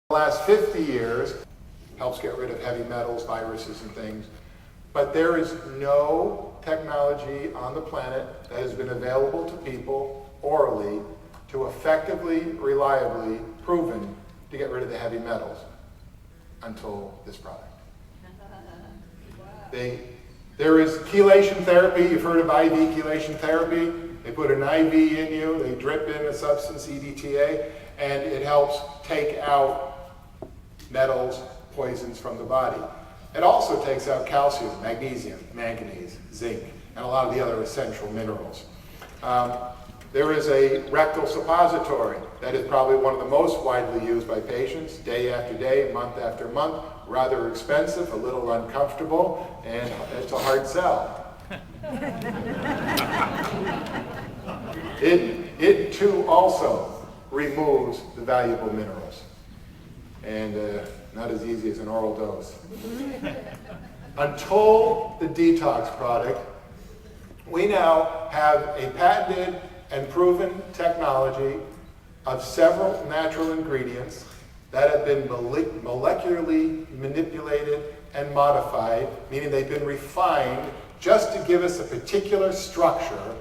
The last 50 years helps get rid of heavy metals, viruses, and things. But there is no technology on the planet that has been available to people orally to effectively, reliably proven to get rid of the heavy metals until this product. There is chelation therapy. You've heard of IV chelation therapy. They put an IV in you, they drip in a substance, EDTA, and it helps take out metals, poisons from the body. It also takes out calcium, magnesium, manganese, zinc, and a lot of the other essential minerals. There is a rectal suppository that is probably one of the most widely used by patients, day after day, month after month, rather expensive, a little uncomfortable, and it's a hard sell. It too also removes the valuable minerals, and not as easy as an oral dose. Until the detox product, we now have a patented and proven technology of several natural ingredients that have been molecularly manipulated and modified, meaning they've been refined just to give us a particular structure,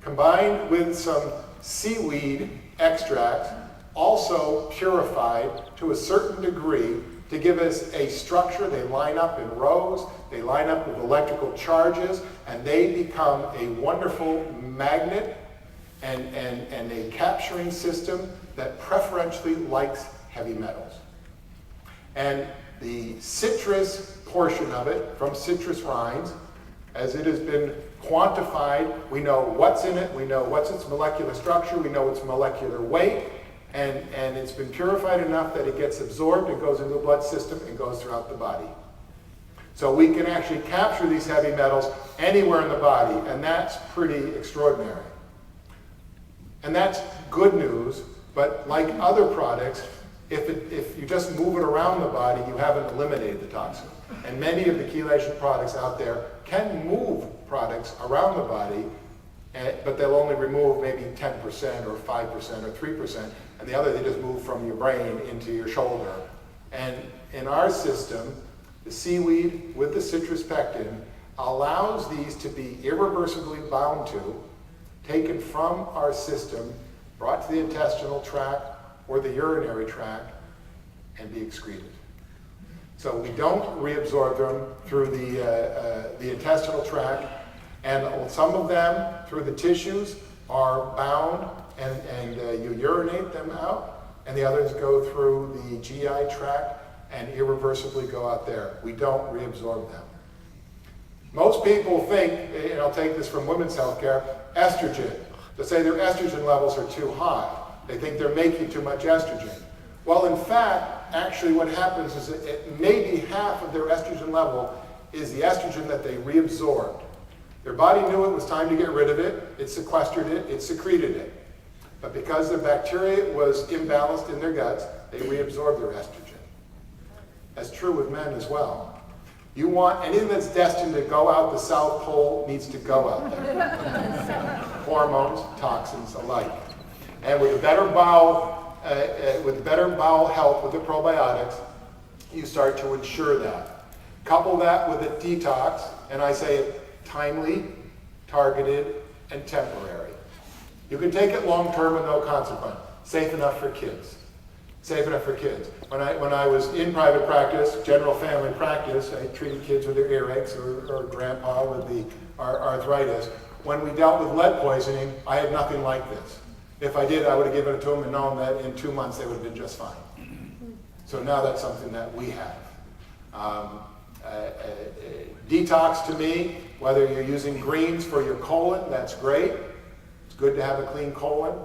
combined with some seaweed extracts, also purified to a certain degree to give us a structure. They line up in rows, they line up with electrical charges, and they become a wonderful magnet and a capturing system that preferentially likes heavy metals. And the citrus portion of it, from citrus rinds, as it has been quantified, we know what's in it, we know what's its molecular structure, we know its molecular weight, and it's been purified enough that it gets absorbed, it goes into the blood system, and goes throughout the body. So we can actually capture these heavy metals anywhere in the body, and that's pretty extraordinary. And that's good news, but like other products, if you just move it around the body, you haven't eliminated the toxin. And many of the chelation products out there can move products around the body, but they'll only remove maybe 10% or 5% or 3%, and the other they just move from your brain into your shoulder. And in our system, the seaweed with the citrus pectin allows these to be irreversibly bound to, taken from our system, brought to the intestinal tract or the urinary tract, and be excreted. So we don't reabsorb them through the intestinal tract, and some of them through the tissues are bound, and you urinate them out, and the others go through the GI tract and irreversibly go out there. We don't reabsorb them. Most people think, and I'll take this from women's healthcare, estrogen. They say their estrogen levels are too high. They think they're making too much estrogen. Well, in fact, actually what happens is that maybe half of their estrogen level is the estrogen that they reabsorbed. Their body knew it was time to get rid of it, it sequestered it, it secreted it. But because the bacteria was imbalanced in their guts, they reabsorbed their estrogen. That's true with men as well. You want anything that's destined to go out the South Pole needs to go out there. Hormones, toxins alike. And with better bowel health with the probiotics, you start to ensure that. Couple that with a detox, and I say it timely, targeted, and temporary. You can take it long term with no consequence. Safe enough for kids. Safe enough for kids. When I was in private practice, general family practice, I treated kids with their earaches or grandpa with the arthritis. When we dealt with lead poisoning, I had nothing like this. If I did, I would have given it to them and known that in 2 months they would have been just fine. So now that's something that we have. Detox to me, whether you're using greens for your colon, that's great. It's good to have a clean colon.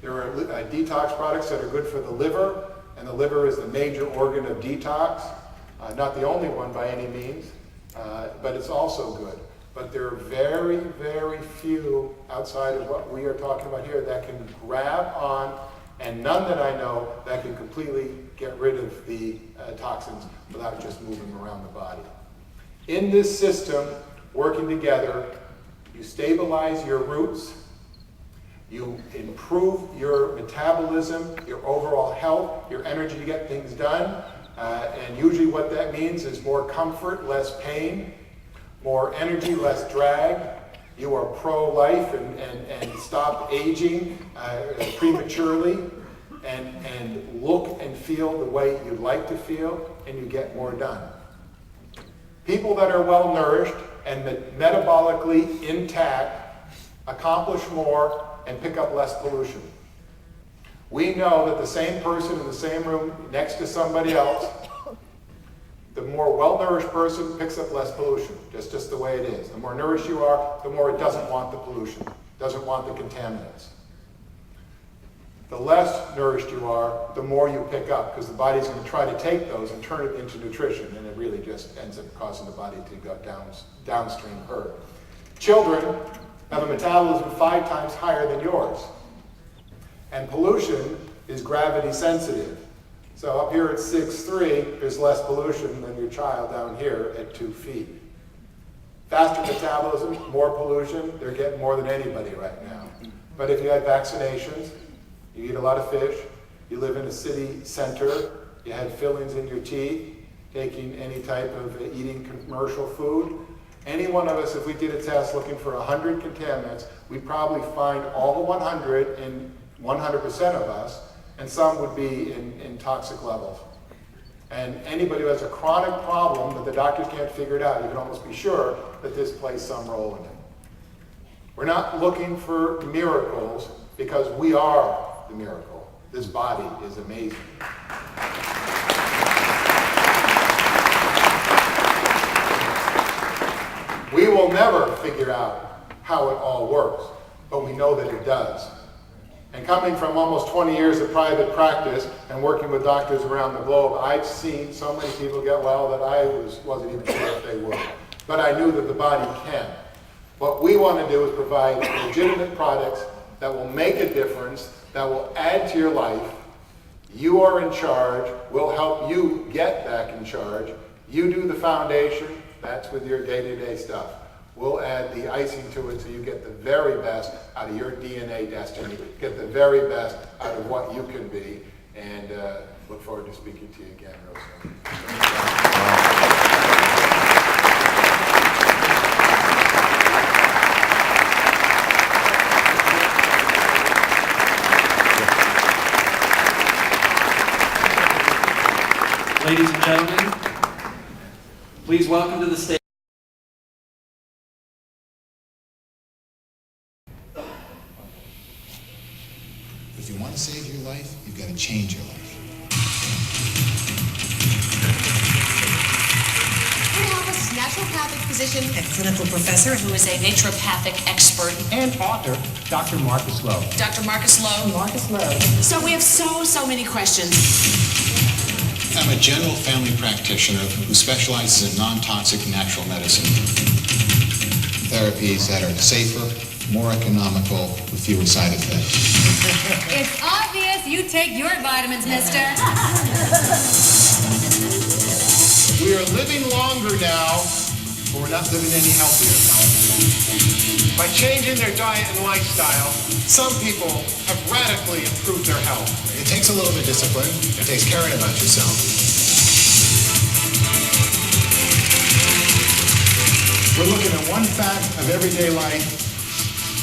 There are detox products that are good for the liver, and the liver is the major organ of detox. Not the only one by any means, but it's also good. But there are very, very few outside of what we are talking about here that can grab on, and none that I know that can completely get rid of the toxins without just moving around the body. In this system, working together, you stabilize your roots, You improve your metabolism, your overall health, your energy to get things done. And usually what that means is more comfort, less pain, more energy, less drag. You are pro-life and stop aging prematurely and look and feel the way you like to feel, and you get more done. People that are well nourished and metabolically intact accomplish more and pick up less pollution. We know that the same person in the same room next to somebody else, the more well-nourished person picks up less pollution, just the way it is. The more nourished you are, the more it doesn't want the pollution, doesn't want the contaminants. The less nourished you are, the more you pick up, because the body's going to try to take those and turn it into nutrition, and it really just ends up causing the body to go downstream hurt. Children have a metabolism 5 times higher than yours. And pollution is gravity sensitive. So up here at 6'3", there's less pollution than your child down here at 2 feet. Faster metabolism, more pollution, they're getting more than anybody right now. But if you had vaccinations, you eat a lot of fish, you live in a city center, you had fillings in your teeth, taking any type of eating commercial food, any one of us, if we did a test looking for 100 contaminants, we'd probably find all the 100 in 100% of us, and some would be in toxic levels. And anybody who has a chronic problem that the doctors can't figure it out, you can almost be sure that this plays some role in it. We're not looking for miracles because we are the miracle. This body is amazing. We will never figure out how it all works, but we know that it does. And coming from almost 20 years of private practice and working with doctors around the globe, I've seen so many people get well that I wasn't even sure if they would. But I knew that the body can. What we want to do is provide legitimate products that will make a difference, that will add to your life. You are in charge. We'll help you get back in charge. You do the foundation. That's with your day-to-day stuff. We'll add the icing to it so you get the very best out of your DNA destiny, get the very best out of what you can be, and look forward to speaking to you again real soon. Ladies and gentlemen, please welcome to the stage. If you want to save your life, you've got to change your life. We have a naturopathic physician A clinical professor who is a naturopathic expert, and author, Dr. Marcus Laux. Dr. Marcus Laux. Marcus Laux. So we have so many questions. I'm a general family practitioner who specializes in non-toxic natural medicine. Therapies that are safer, more economical, with fewer side effects. It's obvious you take your vitamins, mister. We are living longer now, but we're not living any healthier. By changing their diet and lifestyle, some people have radically improved their health. It takes a little bit of discipline. It takes caring about yourself. We're looking at one fact of everyday life: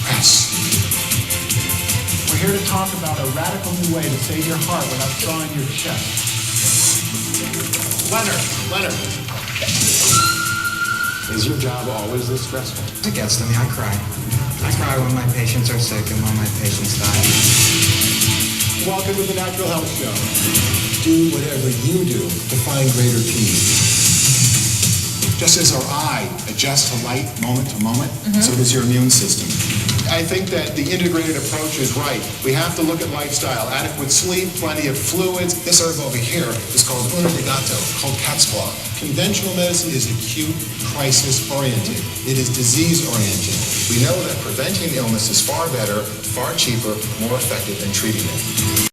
Rest. We're here to talk about a radical new way to save your heart without thawing your chest. Leonard. Is your job always this stressful? It gets to me. I cry. I cry when my patients are sick and when my patients die. Welcome to the Natural Health Show. Do whatever you do to find greater peace. Just as our eye adjusts to light moment to moment, so does your immune system. I think that the integrated approach is right. We have to look at lifestyle, adequate sleep, plenty of fluids. This herb over here is called una de gato, called cat's claw. Conventional medicine is acute, crisis-oriented. It is disease-oriented. We know that preventing illness is far better, far cheaper, more effective than treating it.